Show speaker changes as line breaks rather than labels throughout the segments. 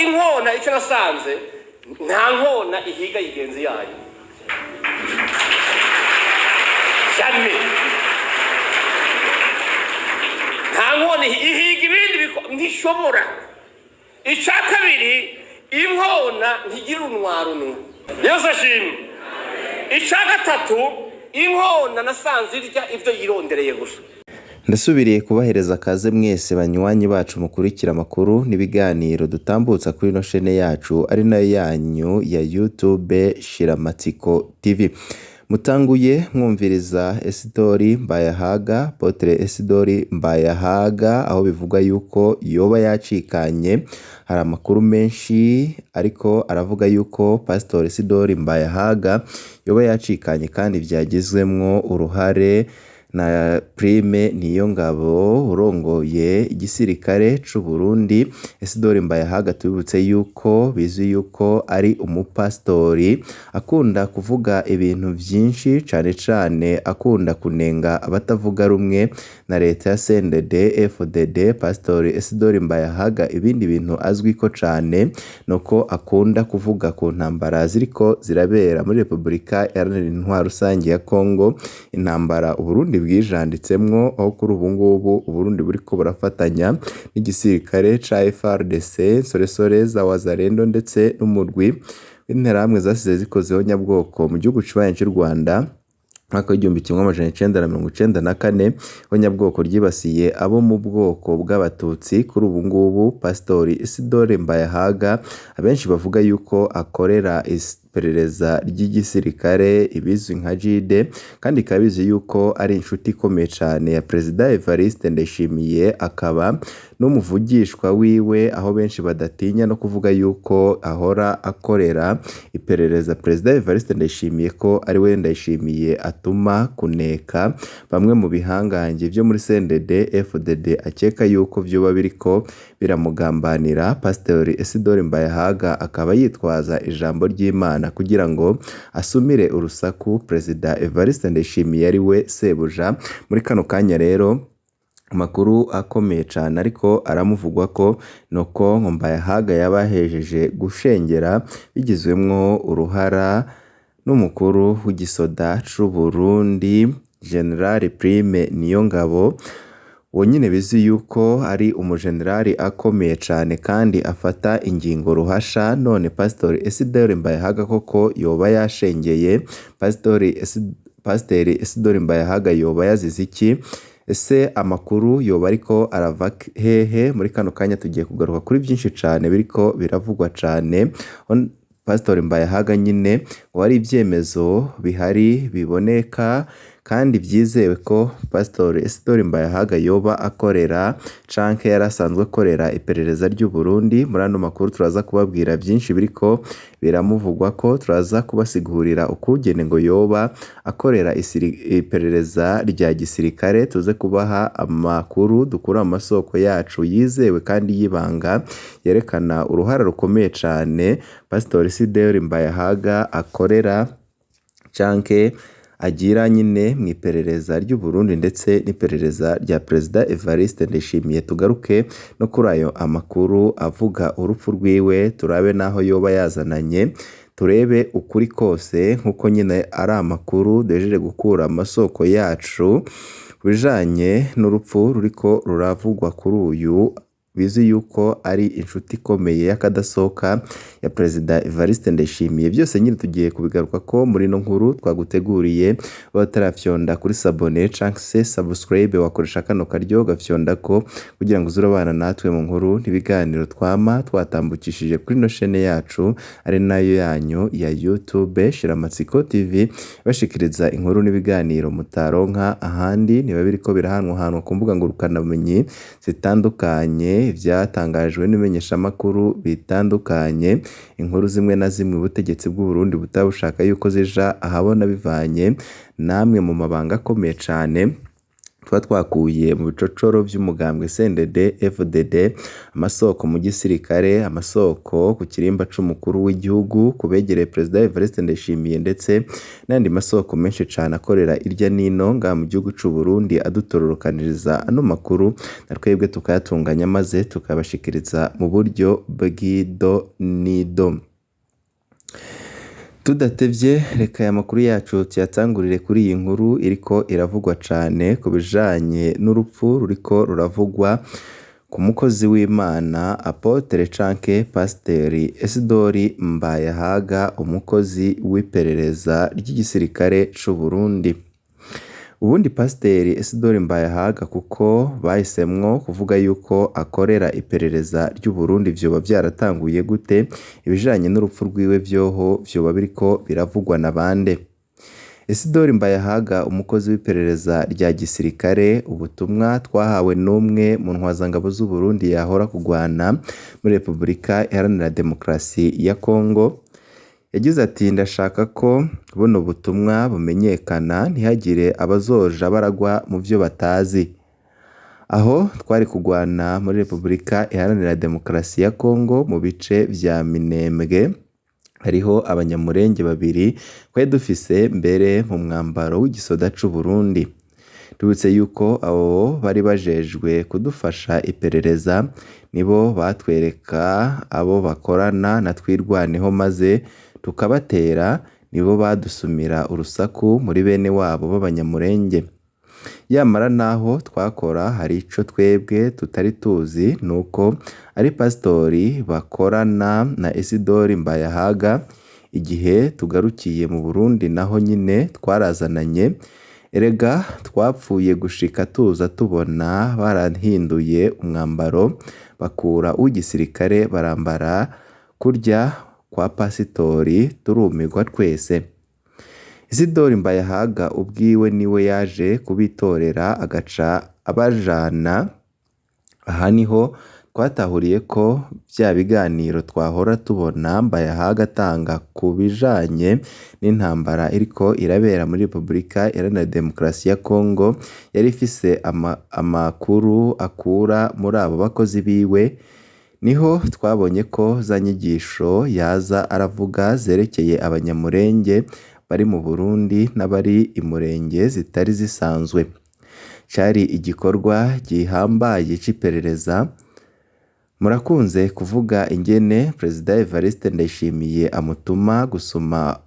inkona icyo nasanze nta nkona ihiga yigenzi yayo cyane nta nkona ihiga ibindi ntishobora. Icya kabiri inkona ntigira unwarunwa Yesu ashimwe. Icya gatatu inkona nasanze irya ibyo yirondereye gusa.
Ndasubiriye kubahereza akaze mwese banywanyi bacu mukurikira amakuru n'ibiganiro dutambutsa kuri no chaîne yacu ari nayo yanyu ya YouTube Shiramatsiko TV. Mutanguye mwumviriza Isidori Mbayahaga, Apotre Isidori Mbayahaga, aho bivuga yuko yoba yacikanye. Hari amakuru menshi ariko aravuga yuko Pastor Isidori Mbayahaga yoba yacikanye kandi byagizwemwo uruhare na Prime Niyongabo urongoye igisirikare c'u Burundi. Isidori Mbayahaga tubibutse yuko bizwi yuko ari umupastori akunda kuvuga ibintu byinshi, cane cane akunda kunenga abatavuga rumwe na leta ya CNDD FDD. Pastor Isidori Mbayahaga ibindi bintu azwi ko cane nuko akunda kuvuga ku ntambara ziriko zirabera muri Republika Iharanira Intwaro Rusange ya Kongo, intambara Uburundi bwijanditsemwo, aho kuri ubu ngubu Uburundi buriko burafatanya n'igisirikare ca FARDC, soresore za Wazalendo ndetse n'umurwi w'interahamwe zasize zikozeho nyabwoko mu gihugu c'u Rwanda mwaka w'igihumbi kimwe amajana 1994, aho nyabwoko ryibasiye abo mu bwoko bw'abatutsi. Kuri ubu ngubu Pastori Isidori Mbayahaga abenshi bavuga yuko akorera iperereza ry'igisirikare ibizwi nka JIDE, kandi kabizi yuko ari inshuti ikomeye cyane ya Perezida Evariste Ndayishimiye, akaba n'umuvugishwa wiwe, aho benshi badatinya no kuvuga yuko ahora akorera iperereza Perezida Evariste Ndayishimiye, ko ari we Ndayishimiye atuma kuneka bamwe mu bihangange byo muri CNDD FDD akeka yuko vyoba biriko biramugambanira. Pastor Isidori Mbayahaga akaba yitwaza ijambo ry'Imana kugira ngo asumire urusaku Perezida Evariste Ndayishimiye ari we sebuja. Muri kano kanya rero amakuru akomeye cyane ariko aramuvugwa ko nuko Mbayahaga yabahejeje gushengera bigizwemwo uruhara n'umukuru w'igisoda c'u Burundi General Prime Niyongabo. Wonyine bizi yuko ari umugenerali akomeye cyane kandi afata ingingo ruhasha. None Pastor Isidori Mbayahaga koko yoba yashengeye? Pastor Isidori Mbayahaga yoba yazize iki? Ese amakuru yoba ariko arava hehe? Muri kano kanya tugiye kugaruka kuri byinshi cyane biriko biravugwa cyane. Pastor Mbayahaga nyine wari ibyemezo bihari biboneka kandi byizewe ko Pastor Isidori Mbayahaga yoba akorera canke yarasanzwe akorera iperereza ry'u Burundi. Muri ano makuru turaza kubabwira byinshi biriko biramuvugwa ko, turaza kubasigurira ukugene ngo yoba akorera iperereza rya gisirikare, tuze kubaha amakuru dukura mu masoko yacu yizewe kandi yibanga yerekana uruhara rukomeye cyane Pastor Isidori Mbayahaga akorera canke agira nyine mu iperereza ry'u Burundi ndetse n'iperereza rya Perezida Evariste Ndayishimiye. Tugaruke no kuri ayo amakuru avuga urupfu rwiwe, turabe naho yoba yazananye, turebe ukuri kose nkuko nyine ari amakuru dejeje gukura amasoko yacu bijanye n'urupfu ruriko ruravugwa kuri uyu bizi yuko ari inshuti ikomeye y'akadasohoka ya Perezida Evariste Ndayishimiye. Byose nyine tugiye kubigaruka ko muri no nkuru twaguteguriye. Batarafyonda kuri sabone canke se subscribe, wakoresha kano karyo gafyonda ko kugira ngo uzurabana natwe mu nkuru n'ibiganiro twama twatambukishije kuri no chaîne yacu ari nayo yanyu ya YouTube Shiramatsiko TV, bashikiriza inkuru n'ibiganiro mutaronka ahandi. Niba biriko birahanwa ku mbuga ngurukanabumenyi zitandukanye, ivyatangajwe n'imenyeshamakuru bitandukanye, inkuru zimwe na zimwe ubutegetsi bw'u Burundi butabushaka yuko zija ahabona bivanye namwe mu mabanga akomeye cyane tuba twakuye mu bicocoro vy'umugambwe CNDD FDD, amasoko mu gisirikare, amasoko ku kirimba c'umukuru w'igihugu, kubegereye Perezida Evariste Ndayishimiye ndetse n'andi masoko menshi cane akorera irya nino ngaha mu gihugu c'u Burundi adutororokaniriza ano makuru, na twebwe tukayatunganya maze tukabashikiriza mu buryo bw'ido nido. Tudatevye reka aya makuru yacu tuyatangurire kuri iyi nkuru iriko iravugwa cane ku bijanye n'urupfu ruriko ruravugwa ku mukozi w'Imana Apotre canke Pasiteri Isidori Mbayahaga, umukozi w'iperereza ry'igisirikare c'u Burundi. Ubundi Pasiteri Isidori Mbayahaga kuko bahisemwo kuvuga yuko akorera iperereza ry'u Burundi, vyoba vyaratanguye gute? Ibijanye n'urupfu rwiwe vyoho vyoba biriko biravugwa na bande? Isidori Mbayahaga, umukozi w'iperereza rya gisirikare, ubutumwa twahawe n'umwe mu ntwazangabo z'u Burundi yahora kugwana muri Repubulika Iharanira Demokarasi ya Kongo, yagize ati ndashaka ko buno butumwa bumenyekana ntihagire abazoja baragwa mu vyo batazi. Aho twari kugwana muri Repubulika Iharanira Demokarasi ya Kongo mu bice vya Minembwe, hariho abanyamurenge babiri twari dufise mbere mu mwambaro w'igisoda c'u Burundi. Tubutse yuko abo bari bajejwe kudufasha iperereza nibo batwereka abo bakorana na Twirwaneho maze tukabatera, nibo badusumira urusaku muri bene wabo b'abanyamurenge. Yamara naho twakora hari ico twebwe tutari tuzi, nuko ari pasitori bakorana na Isidori Mbayahaga. Igihe tugarukiye mu Burundi naho nyine twarazananye, erega twapfuye gushika tuza tubona barahinduye umwambaro bakura uw'igisirikare barambara kurya kwa pasitori, turumirwa twese. Isidori Mbayahaga ubwiwe niwe yaje kubitorera agaca abajana. Aha niho twatahuriye ko vya biganiro twahora tubona Mbayahaga atanga ku bijanye n'intambara iriko irabera muri Repubulika Iharanira Demokarasi ya Kongo, yari ifise amakuru akura muri abo bakozi biwe. Niho twabonye ko za nyigisho yaza aravuga zerekeye abanyamurenge bari mu Burundi n'abari imurenge zitari zisanzwe. Cari igikorwa gihambaye c'iperereza. Murakunze kuvuga ingene Perezida Evariste Ndayishimiye amutuma gusoma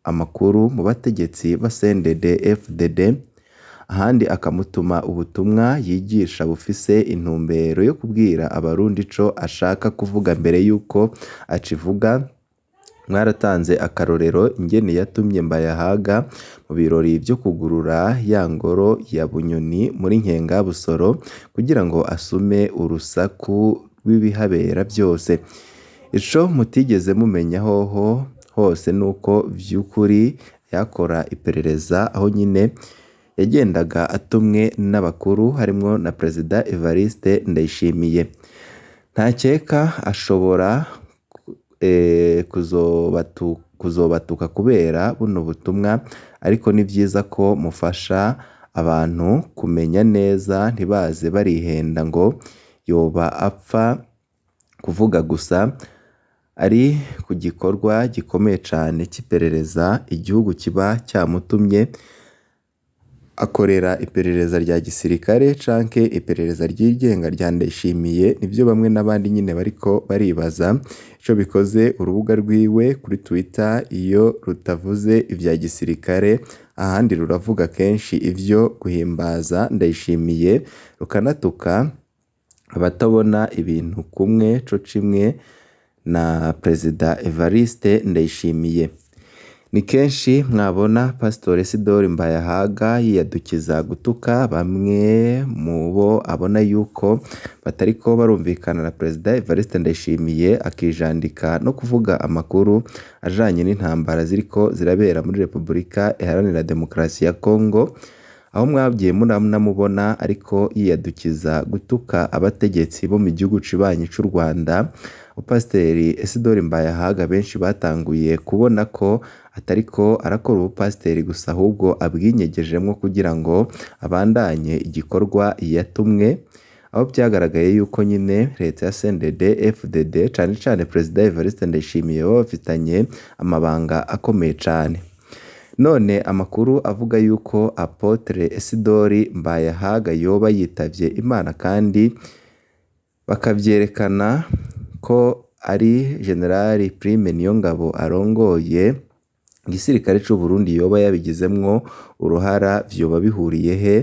amakuru mu bategetsi ba CNDD FDD, ahandi akamutuma ubutumwa yigisha bufise intumbero yo kubwira abarundi ico ashaka kuvuga mbere yuko acivuga. Mwaratanze akarorero ingene yatumye Mbayahaga mu birori vyo kugurura ya ngoro ya Bunyoni muri Nkenga Busoro kugira ngo asume urusaku rw'ibihabera byose. Ico mutigeze mumenya hoho hose nuko vy'ukuri yakora iperereza, aho nyine yagendaga atumwe n'abakuru harimwo na Perezida Evariste Ndayishimiye. Ntakeka ashobora kuzobatuka kubera buno butumwa, ariko ni vyiza ko mufasha abantu kumenya neza, ntibaze barihenda ngo yoba apfa kuvuga gusa. Ari ku gikorwa gikomeye cane c'iperereza igihugu kiba cyamutumye, akorera iperereza rya gisirikare canke iperereza ryigenga rya Ndayishimiye. Nivyo bamwe n'abandi nyine bariko baribaza ico bikoze urubuga rwiwe kuri Twitter iyo rutavuze ivya gisirikare, ahandi ruravuga kenshi ivyo guhimbaza Ndayishimiye, rukanatuka abatabona ibintu kumwe co kimwe na Perezida Evariste Ndayishimiye. Ni kenshi mwabona Pastor Isidori Mbayahaga yiyadukiza gutuka bamwe mu bo abona yuko batariko barumvikana na Perezida Evariste Ndayishimiye, akijandika no kuvuga amakuru ajanye n'intambara ziriko zirabera muri Repubulika Iharanira Demokarasi ya Kongo, aho mwabwiye munamubona ariko yiyadukiza gutuka abategetsi bo mu gihugu cibanyi c'u Rwanda, Pasiteri Isidore Mbayahaga benshi batanguye kubona ko atariko arakora ubupasiteri gusa ahubwo abwinyegejemo kugira ngo abandanye igikorwa yatumwe, aho byagaragaye yuko nyine leta ya CNDD FDD cyane cyane Perezida Evariste Ndayishimiye baba bafitanye amabanga akomeye cyane. None amakuru avuga yuko Apotre Isidore Mbayahaga yoba yitavye Imana kandi bakabyerekana ko ari General Prime Niyongabo arongoye igisirikare cy'u Burundi yoba yabigizemwo uruhara, vyoba bihuriye he?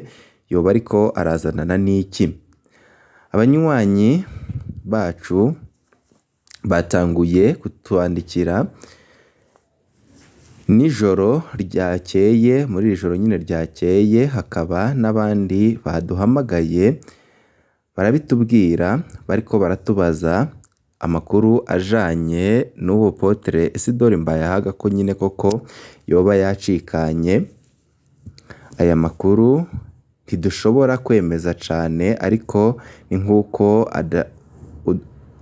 Yoba ariko arazanana n'iki? Abanywanyi bacu batanguye kutwandikira nijoro ryakeye, muri iri joro nyine ryakeye hakaba n'abandi baduhamagaye barabitubwira, bariko baratubaza amakuru ajanye n'uwo Apotre Isidore Mbayahaga ko nyine koko yoba yacikanye. Aya makuru ntidushobora kwemeza cane ariko ni nk'uko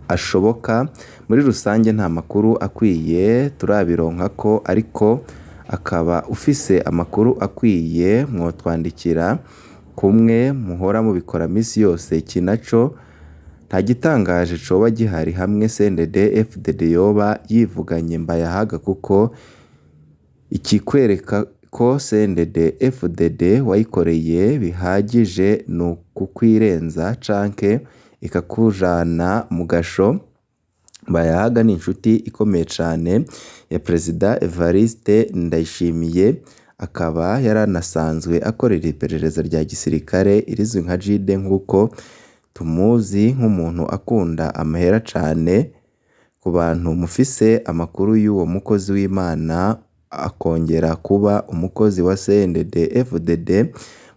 ashoboka. Muri rusange nta makuru akwiye turabironka ko, ariko akaba ufise amakuru akwiye mwotwandikira kumwe muhora mubikora misi yose. Iki naco nta gitangaje coba gihari hamwe CNDD FDD yoba yivuganye Mbayahaga, kuko ikikwereka ko CNDD FDD wayikoreye bihagije ni ukukwirenza canke ikakujana mu gasho. Mbayahaga ni inshuti ikomeye cane ya Perezida Evariste Ndayishimiye, akaba yaranasanzwe akorera iperereza rya gisirikare irizwi nka JID, nk'uko tumuzi nk'umuntu akunda amahera cane. Ku bantu mufise amakuru y'uwo mukozi w'Imana akongera kuba umukozi wa CNDD FDD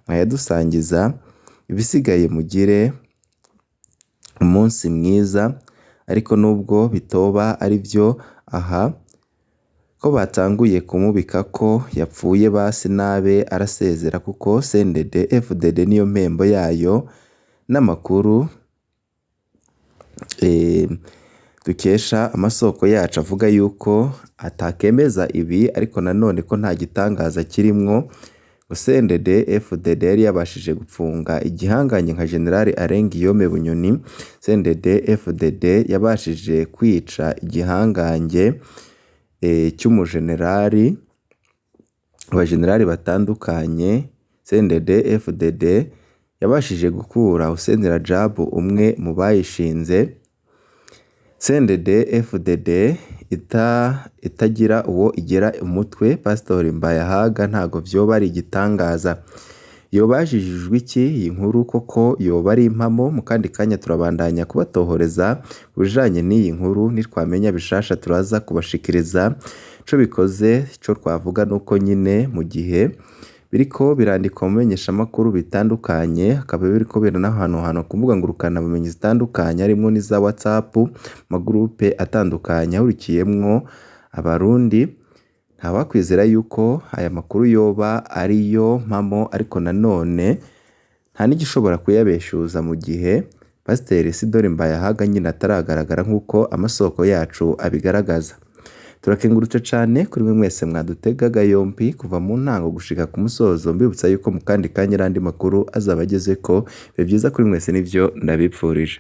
mwayadusangiza. Ibisigaye mugire umunsi mwiza, ariko nubwo bitoba ari byo aha ko batanguye kumubika ko yapfuye basi nabe arasezera, kuko CNDD FDD niyo mpembo yayo. N'amakuru dukesha amasoko yacu avuga yuko atakemeza ibi, ariko nanone ko nta gitangaza kirimwo. CNDD FDD yari yabashije gupfunga igihanganye nka General Guillaume Bunyoni. CNDD FDD yabashije kwica igihangange cy'umugenerali, abagenerali batandukanye. CNDD FDD yabashije gukura Hussein Rajab, umwe mu bayishinze. CNDD FDD itagira uwo igera umutwe. Pastor Mbayahaga ntago vyoba ari igitangaza. Yobajijijwe iki iyi nkuru koko yoba ari impamo? Mu kandi kanya turabandanya kubatohoreza ubujanye n'iyi nkuru, nitwamenya bishasha turaza kubashikiriza. Co bikoze co twavuga nuko nyine mu gihe biriko birandikwa mu menyeshamakuru bitandukanye, akaba biriko birana ahantu ku mbuga ngurukana bumenyi zitandukanye, harimo n'iza WhatsApp, amagurupe atandukanye ahurikiyemwo abarundi. Ntawakwizera yuko aya makuru yoba ariyo mpamo, ariko nanone nta n'igishobora kuyabeshuza mu gihe Pasiteri Isidore Mbayahaga nyine ataragaragara nk'uko amasoko yacu abigaragaza. Turakengurutse cane kuri mwe mwese mwadutegaga yompi kuva mu ntango gushika ku musozo. Mbibutsa yuko mu kandi kanya andi makuru azaba agezeko. Bibe byiza kuri mwese, nivyo ndabipfurije.